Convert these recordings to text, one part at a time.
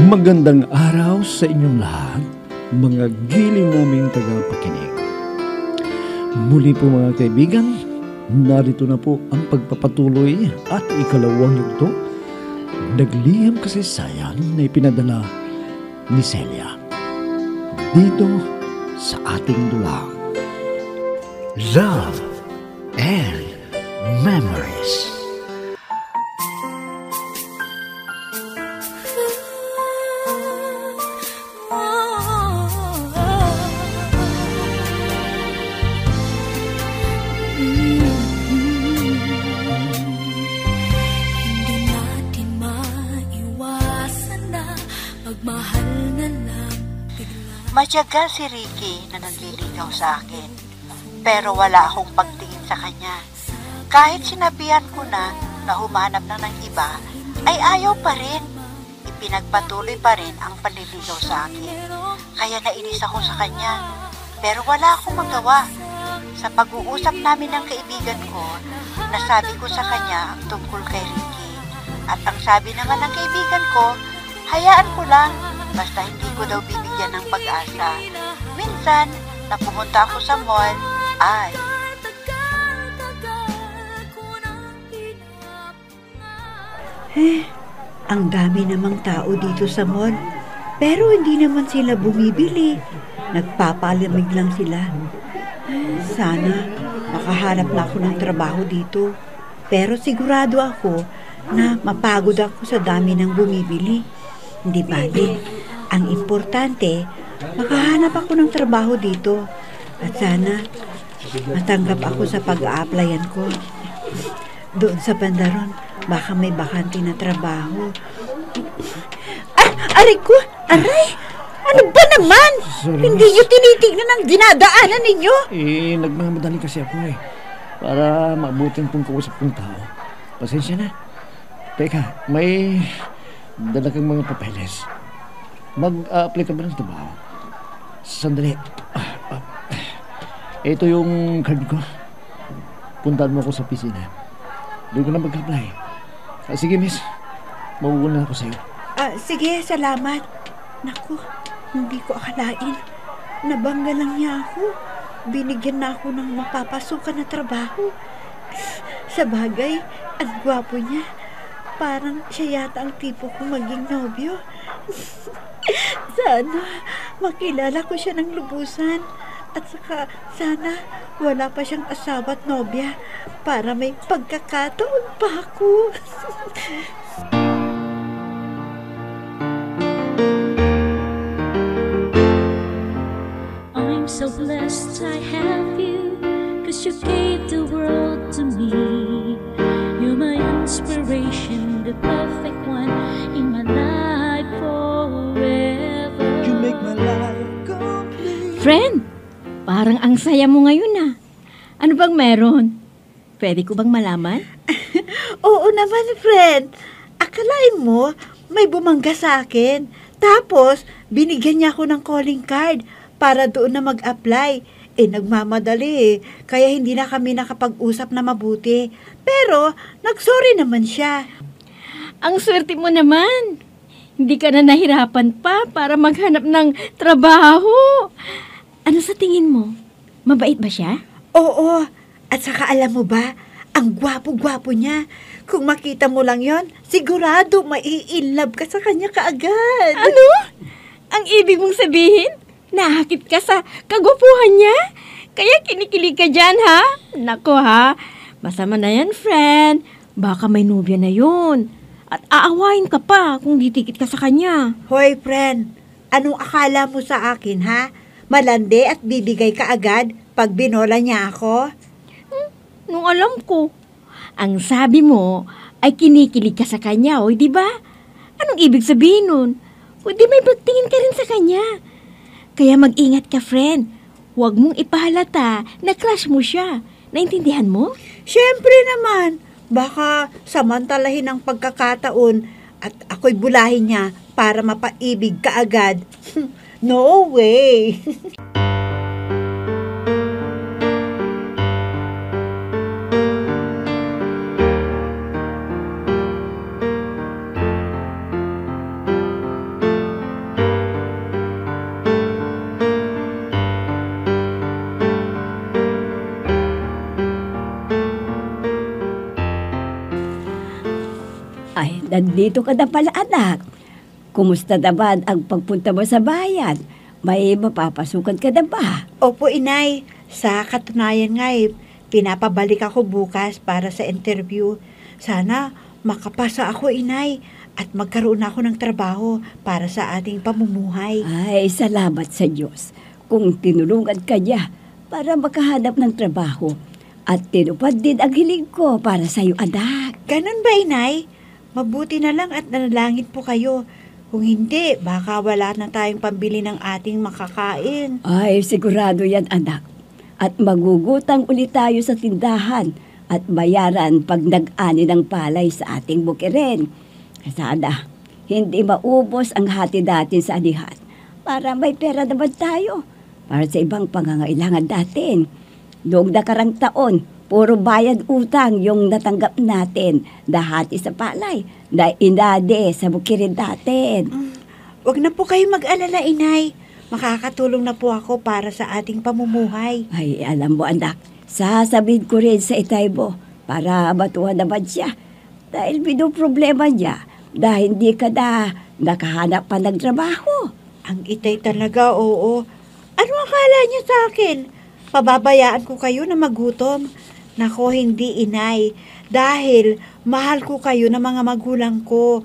Magandang araw sa inyong lahat, mga giling naming tagapakinig. Muli po mga kaibigan, narito na po ang pagpapatuloy at ikalawang yugto, Nagliham Kasaysayan na ipinadala ni Celia. Dito sa ating dulang, Love and Memories. Matyaga si Ricky na nanliligaw sa akin, pero wala akong pagtingin sa kanya. Kahit sinabihan ko na humanap na ng iba, ay ayaw pa rin. Ipinagpatuloy pa rin ang panliligaw sa akin. Kaya nainis ako sa kanya, pero wala akong magawa. Sa pag-uusap namin ng kaibigan ko, nasabi ko sa kanya ang tungkol kay Ricky. At ang sabi naman ng kaibigan ko, hayaan ko lang, basta hindi ko daw bibigyan ng pag-asa. Minsan, na pumunta ako sa mall, ay... Ang dami namang tao dito sa mall. Pero hindi naman sila bumibili. Nagpapalamig lang sila. Sana makahanap na ako ng trabaho dito. Pero sigurado ako na mapagod ako sa dami ng bumibili. Hindi bali. Ang importante, makahanap ako ng trabaho dito. At sana, matanggap ako sa pag-a-applyan ko. Doon sa bandaron, baka may bakante na trabaho. Aray ko! Aray! Ano ba naman? Sorry, Hindi nyo tinitignan ang dinadaanan ninyo? Nagmamadali kasi ako para mabuting pong kausap kong tao. Pasensya na. Teka, may dala kang mga papeles. Mag-apply ka ba ng trabaho? Sandali. Ito yung card ko. Puntahan mo ako sa opisina. Doon ko na mag-apply. Sige, miss. Mauuna ako sa'yo. Sige, salamat. Naku, hindi ko akalain. Nabangga lang niya ako. Binigyan na ako ng mapapasukan na trabaho. Sa bagay, ang gwapo niya. Parang siya yata ang tipo kong maging nobyo. Sana makilala ko siya ng lubusan. At saka sana wala pa siyang asawa at nobya para may pagkakataon pa ako. I'm so blessed I have you, 'cause you gave the world to me. You're my inspiration, the perfect one in my life forever. You make my life complete. Friend, parang ang saya mo ngayon . Ano bang meron? Pwede ko bang malaman? Oo naman, friend. Akalain mo, may bumangga sa akin. Tapos, binigyan niya ako ng calling card para doon na mag-apply. Nagmamadali kaya hindi na kami nakapag-usap na mabuti. Pero, nagsorry naman siya. Ang swerte mo naman. Hindi ka na nahirapan pa para maghanap ng trabaho. Ano sa tingin mo? Mabait ba siya? Oo, at saka alam mo ba, ang gwapo-gwapo niya. Kung makita mo lang yon, sigurado mai-inlove ka sa kanya kaagad. Ano? Ang ibig mong sabihin? Nahakit ka sa kagwapuhan niya? Kaya kinikilig ka dyan, ha? Nako, ha? Masama na yan, friend. Baka may nobya na yun. At aawain ka pa kung ditikit ka sa kanya. Hoy, friend, anong akala mo sa akin, ha? Malandi at bibigay ka agad pag binola niya ako? Nung alam ko, ang sabi mo ay kinikilig ka sa kanya, o di ba? Anong ibig sabihin nun? O di may pagtingin ka rin sa kanya. Kaya mag-ingat ka, friend. Huwag mong ipahalata na crush mo siya. Naintindihan mo? Siyempre naman. Baka samantalahin ang pagkakataon at ako'y bulahin niya para mapaibig ka agad. No way! nandito ka na pala anak. Kumusta naman ang pagpunta mo sa bayan? May mapapasukan ka na ba? Opo, inay. Sa katunayan nga pinapabalik ako bukas para sa interview. Sana makapasa ako, inay, at magkaroon ako ng trabaho para sa ating pamumuhay. Ay, salamat sa Diyos kung tinulungan ka niya para makahanap ng trabaho. At tinupad din ang hiling ko para sa iyo, anak. Ganun ba, inay? Mabuti na lang at nanalangin po kayo. Kung hindi, baka wala na tayong pambili ng ating makakain. Ay, sigurado yan, anak. At magugutang ulit tayo sa tindahan at bayaran pag nag-ani ng palay sa ating bukirin. Sana, hindi maubos ang hati natin sa anihan para may pera naman tayo para sa ibang pangangailangan natin. Noong nakarang taon, puro bayad utang yung natanggap natin na hati sa palay na inade sa bukirin natin. Huwag na po kayo mag-alala, inay. Makakatulong na po ako para sa ating pamumuhay. Ay, alam mo anak, sasabihin ko rin sa itay mo para matuwa naman siya. Dahil problema niya dahil hindi ka na nakahanap pa ng trabaho. Ang itay talaga, oo. Ano akala niya sa akin? Pababayaan ko kayo na magutom? Nako, hindi, inay. Dahil mahal ko kayo ng mga magulang ko.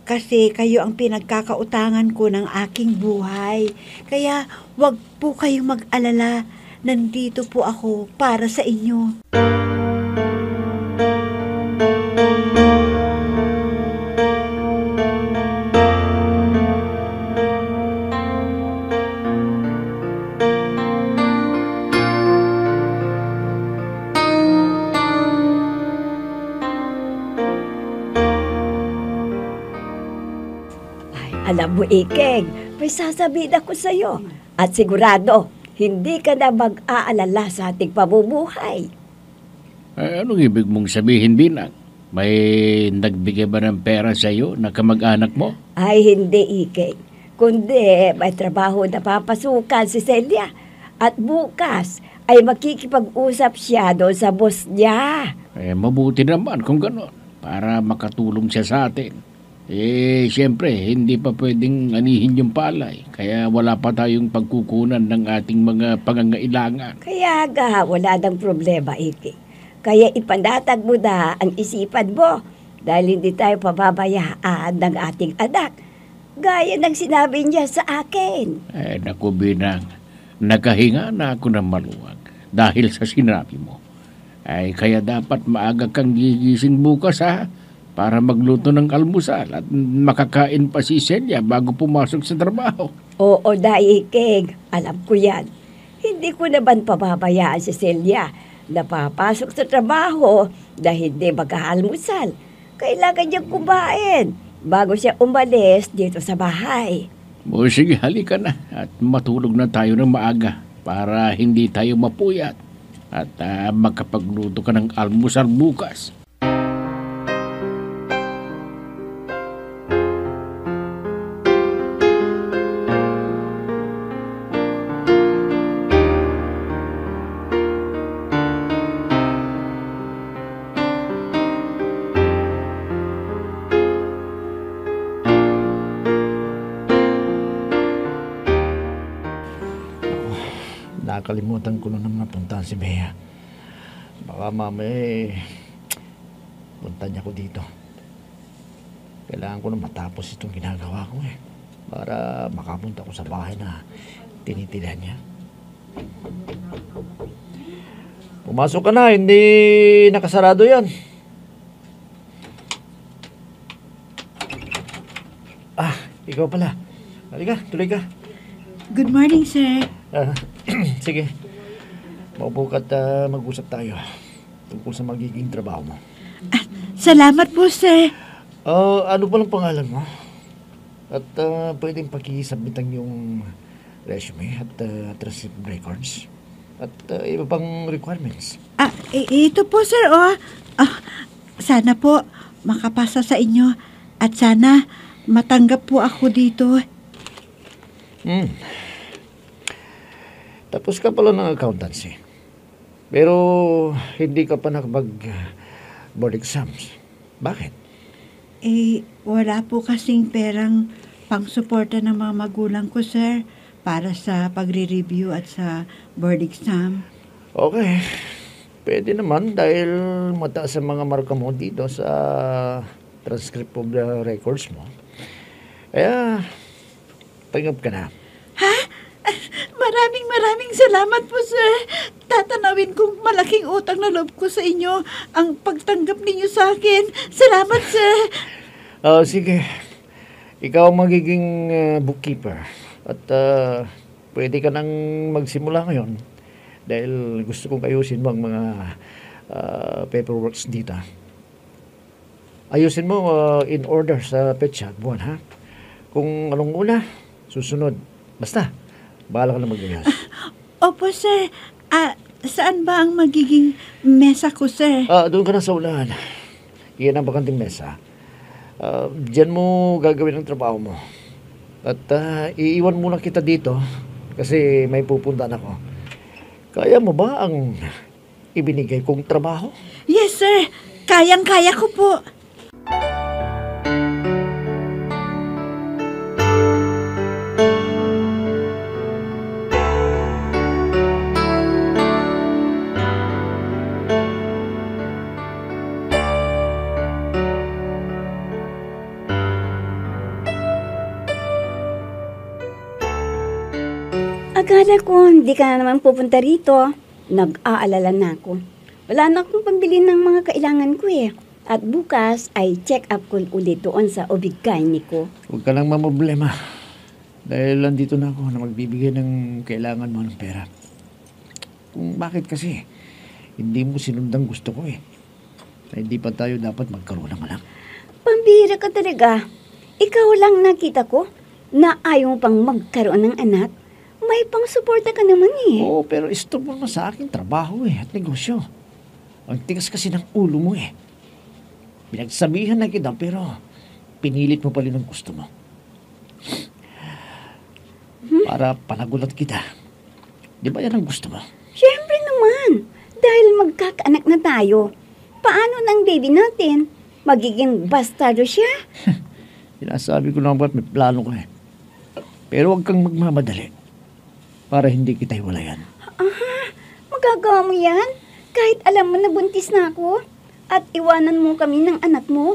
Kasi kayo ang pinagkakautangan ko ng aking buhay. Kaya wag po kayong mag-alala. Nandito po ako para sa inyo. Alam mo, Ikeng, may sasabihin ako sa'yo. At sigurado, hindi ka na mag-aalala sa ating pamumuhay. Anong ibig mong sabihin, Binang? May nagbigay ba ng pera sa'yo na kamag-anak mo? Ay, hindi, Ikeng. Kundi may trabaho na papasukan si Celia. At bukas ay makikipag-usap siya doon sa boss niya. Mabuti naman kung gano'n para makatulong siya sa atin. Siyempre, hindi pa pwedeng anihin yung palay. Kaya wala pa tayong pagkukunan ng ating mga pangangailangan. Kaya wala nang problema, Iki. Kaya ipanatag mo na ang isipan mo dahil hindi tayo pababayaan ng ating anak. Gaya ng sinabi niya sa akin. Naku, Binang, nakahinga na ako ng maluwag dahil sa sinabi mo. Kaya dapat maaga kang gigising bukas, ha? Para magluto ng almusal at makakain pa si Celia bago pumasok sa trabaho. Oo, Daikeng. Alam ko yan. Hindi ko naman pababayaan si Celia na papasok sa trabaho na hindi mag-aalmusal. Kailangan niyang kumain bago siya umalis dito sa bahay. O sige, halika na at matulog na tayo ng maaga para hindi tayo mapuyat at makapagluto ka ng almusal bukas. Nakalimutan ko na naman puntahan si Bea. Baka mamaya punta niya ko dito. Kailangan ko na matapos itong ginagawa ko para makapunta ko sa bahay na tinitilihan niya. Pumasok ka na, hindi nakasarado yan. Ikaw pala. Halika, tuloy ka. Good morning, sir. Sige. Maupo ka at mag-usap tayo tungkol sa magiging trabaho mo. Salamat po, sir. Ano palang pangalan mo? At pwedeng pakisubmitan yung resume at transcript records. At iba pang requirements. Ito po, sir. Sana po makapasa sa inyo at sana matanggap po ako dito. Tapos ka pala ng accountancy. Pero hindi ka pa nakapag-board exams. Bakit? Wala po kasing perang pangsuporta ng mga magulang ko, sir, para sa pagre-review at sa board exam. Okay. Pwede naman dahil mataas ang mga marka mo dito sa transcript of the records mo. Kaya, pangap ka na. Maraming salamat po, sir. Tatanawin kong malaking utang na loob ko sa inyo ang pagtanggap ninyo sa akin. Salamat, sir. Sige. Ikaw ang magiging bookkeeper. At pwede ka nang magsimula ngayon. Dahil gusto kong ayusin mo ang mga paperworks dito. Ayusin mo in order sa petsa buwan, ha? Kung anong una, susunod. Basta, bahala ka na mag-ayos. Opo, sir. Saan ba ang magiging mesa ko, sir? Doon ka na sa unahan. Iyan ang bakanting mesa. Diyan mo gagawin ang trabaho mo. At iiwan muna kita dito kasi may pupuntahan ako. Kaya mo ba ang ibinigay kong trabaho? Yes, sir. Kayang-kaya ko po. Akala ko, hindi ka na naman pupunta rito. Nag-aalala na ako. Wala na akong pambili ng mga kailangan ko eh. At bukas ay check up ko ulit doon sa obig ko. Huwag ka lang mamblema. Dahil nandito na ako na magbibigay ng kailangan mo ng pera. Kung bakit kasi, hindi mo sinundang gusto ko eh. Na hindi pa tayo dapat magkaroon ng anak. Pambira ka talaga. Ikaw lang nakita ko na ayaw pang magkaroon ng anak. May pang-suporta ka naman eh. Oo, pero stop mo naman sa akin trabaho eh at negosyo. Ang tigas kasi ng ulo mo eh. Pinagsabihan na kita pero pinilit mo pa rin ang gusto mo. Para panagulat kita. Di ba yan ang gusto mo? Siyempre naman. Dahil magkakaanak na tayo. Paano ng baby natin? Magiging bastardo siya? Sinasabi ko lang ba't may plano ko eh. Pero huwag kang magmamadali. Para hindi kita hiwalayan. Magagawa mo yan? Kahit alam mo na buntis na ako? At iwanan mo kami ng anak mo?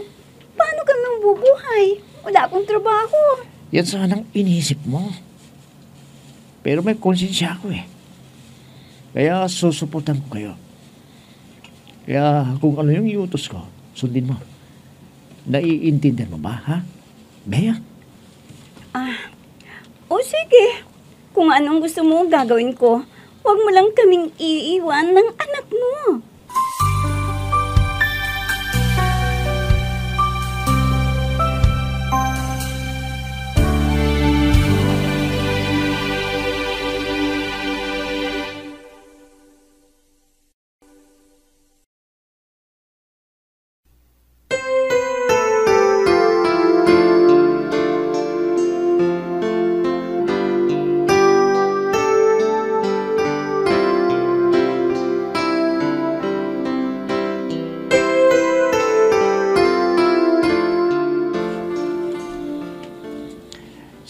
Paano kami mabubuhay? Wala akong trabaho. Yan sanang iniisip mo. Pero may konsensya ako eh. Kaya susuportan ko kayo. Kaya kung ano yung iutos ko, sundin mo. Naiintindihan mo ba, ha? Bea? O sige. Kung anong gusto mo gagawin ko, huwag mo lang kaming iiwan ng anak mo.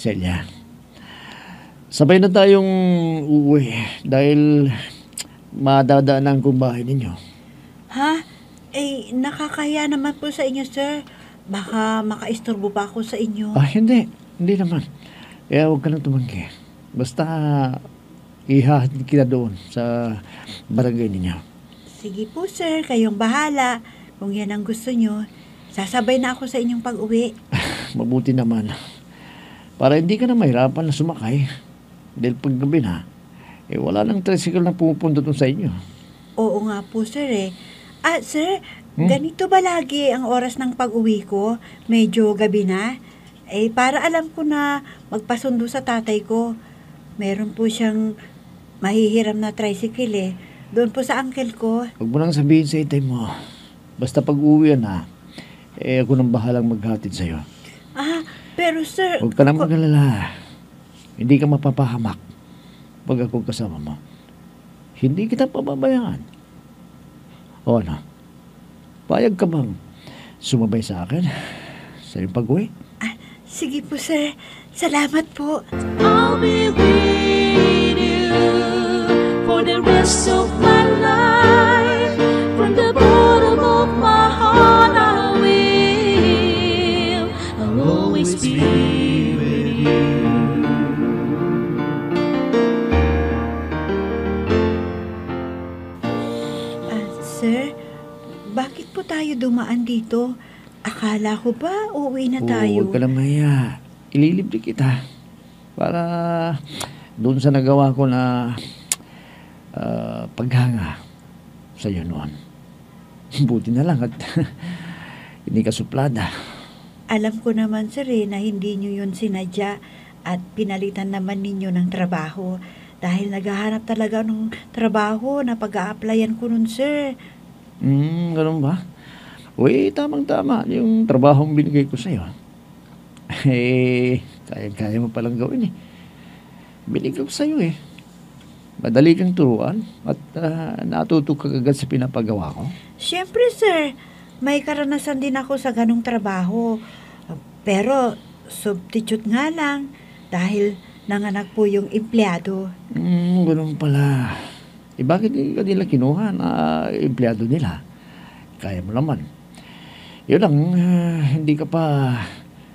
Celia, sabay na tayong uuwi dahil madadaanan kong bahay ninyo. Ha? Nakakaya naman po sa inyo, sir. Baka makaistorbo pa ako sa inyo. Hindi. Hindi naman. Kaya huwag ka nang tumanggi. Basta ihahatid kita doon sa barangay ninyo. Sige po, sir. Kayong bahala. Kung yan ang gusto nyo, sasabay na ako sa inyong pag-uwi. Mabuti naman. Para hindi ka na mahirapan na sumakay. Dahil paggabi na, wala nang tricycle na pumupunta doon sa inyo. Oo nga po, sir sir, ganito ba lagi ang oras ng pag-uwi ko? Medyo gabi na? Para alam ko na magpasundo sa tatay ko. Meron po siyang mahihiram na tricycle Doon po sa uncle ko. Huwag mo nang sabihin sa itay mo. Basta pag-uwi na, ako nang bahalang maghatid sa'yo. Pero sir... Huwag ka nang mag-alala. Hindi ka mapapahamak pag ako kasama mo. Hindi kita pababayaan. O ano? Payag ka bang sumabay sa akin? sa iyong pag-uwi. Sige po, sir. Salamat po. I'll be with you for the rest of my life. From the bottom of my heart, I'll always be with you. Sir, bakit po tayo dumaan dito? Akala ko ba uuwi na tayo? Huwag ka na mahiya. Ililibre kita. Para doon sa nagawa ko na paghanga sa iyo noon. Buti na lang at hindi ka suplada. Alam ko naman, sir, na hindi nyo yun sinadya at pinalitan naman ninyo ng trabaho. Dahil naghahanap talaga ng trabaho na pag-a-applyan ko nun, sir. Ganun ba? Uy, tamang-tama yung trabahong binigay ko sa'yo. Kaya mo palang gawin eh. Binigay ko sa'yo eh. Madali kang turuan at natuto ka agad sa pinapagawa ko. Siyempre, sir. May karanasan din ako sa ganong trabaho. Pero, substitute nga lang dahil nanganak po yung empleyado. Ganun pala. Bakit ka nila kinuha na empleyado nila? Kaya mo naman. Yun lang, hindi ka pa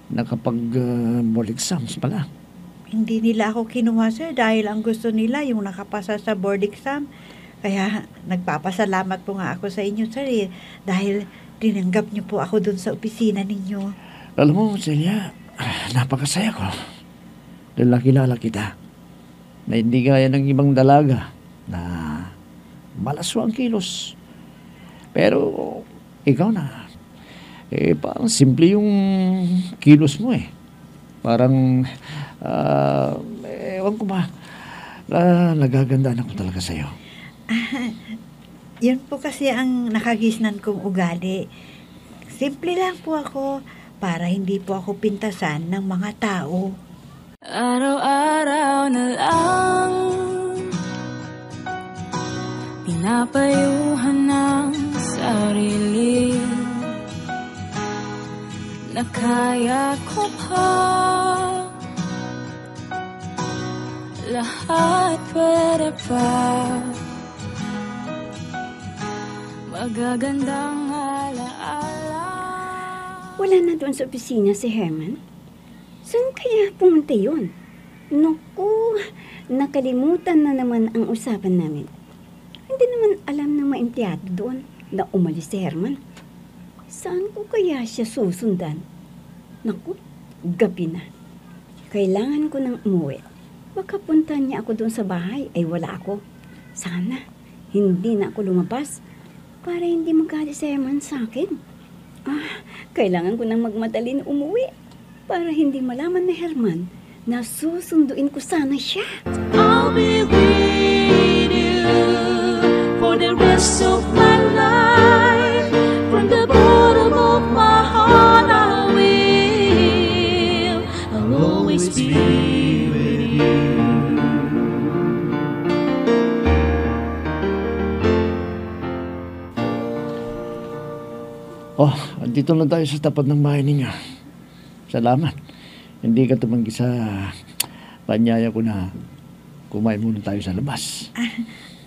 nakapag-board exams pala. Hindi nila ako kinuha, sir, dahil ang gusto nila yung nakapasa sa board exam. Kaya nagpapasalamat po nga ako sa inyo, sir, dahil tinanggap niyo po ako dun sa opisina ninyo. Alam mo, Celia, napakasaya ko. Dahil nakilala kita na hindi gaya ng ibang dalaga na malaswa ang kilos. Pero ikaw na, parang simple yung kilos mo eh. Parang, ewan ko ba, nagagandaan ako talaga sa'yo. Yun po kasi ang nakagisnan kong ugali. Simple lang po ako para hindi po ako pintasan ng mga tao. Araw-araw na lang pinapayuhan ng sarili na kaya ko pa lahat, pwede pa magagandang alaala. Wala na doon sa opisina si Herman. Saan kaya pumunta yun? Naku, nakalimutan na naman ang usapan namin. Hindi naman alam ng mga empleyado doon na umalis si Herman. Saan ko kaya siya susundan? Naku, gabi na. Kailangan ko nang umuwi. Baka puntahan niya ako doon sa bahay ay wala ako. Sana, hindi na ako lumabas para hindi magalit si Herman sa akin. Kailangan ko nang magmadali na umuwi para hindi malaman ni Herman na susunduin ko sana siya. I'll be with you for the rest of my life. From the bottom of my heart, I'll always be with you. Andito na tayo sa tapat ng bahay ninyo. Salamat. Hindi ka tumanggi sa panyaya ko na kumain muna tayo sa labas.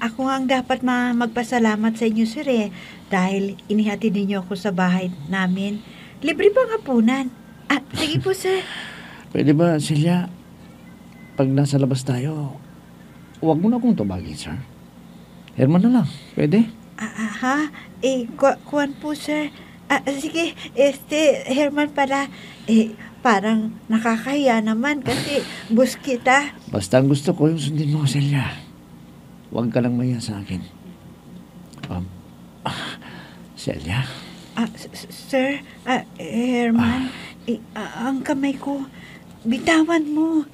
Ako ang dapat magpasalamat sa inyo, sir, dahil inihatid ninyo ako sa bahay namin. Libre bang hapunan? Sige po, sir. Pwede ba, Celia, pag nasa labas tayo, huwag mo na akong tumagin, sir. Herman na lang. Pwede? Kuwan po, sir. Sige, Herman pala. Parang nakakahiya naman kasi bus kita. Basta ang gusto ko yung sundin mo, Celia. Huwag ka lang maya sa akin. Celia? Sir, Herman, ang kamay ko, bitawan mo.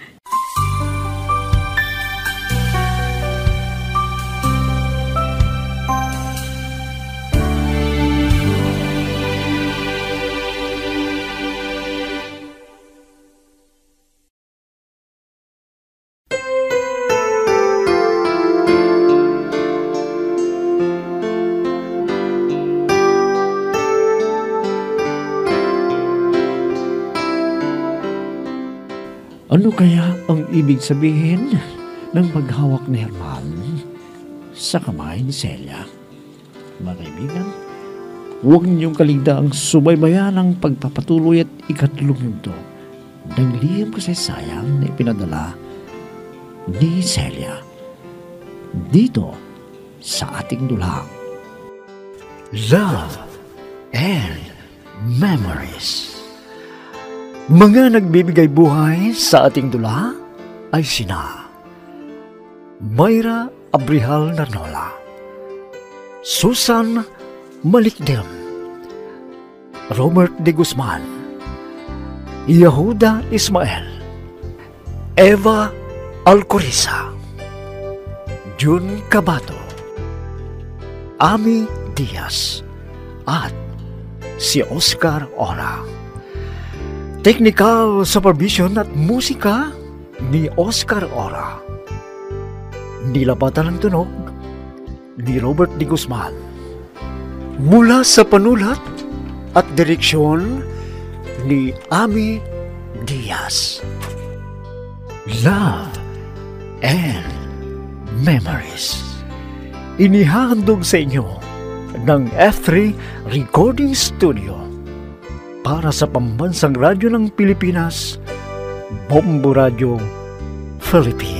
Ano kaya ang ibig sabihin ng paghawak ni Herman sa kamay ni Celia? Mga kaibigan, huwag niyong kaligdaang subaybayan ang pagpapatuloy at ikatlong yugto ng lihim kasaysayang na ipinadala ni Celia dito sa ating dulang Love and Memories. Mga nagbibigay buhay sa ating dula ay sina Mayra Abrihal Narnola, Susan Malikdem, Robert de Guzman, Yehuda Ismael, Eva Alcoriza, Jun Cabato, Ami Diaz, at si Oscar Ora. Technical supervision at musika ni Oscar Ora. Nilapatan ng tunog ni Robert de Guzman. Mula sa panulat at direksyon ni Ami Diaz. Love and Memories. Inihahandog sa inyo ng F3 Recording Studio para sa Pambansang Radyo ng Pilipinas, Bombo Radio Philippines.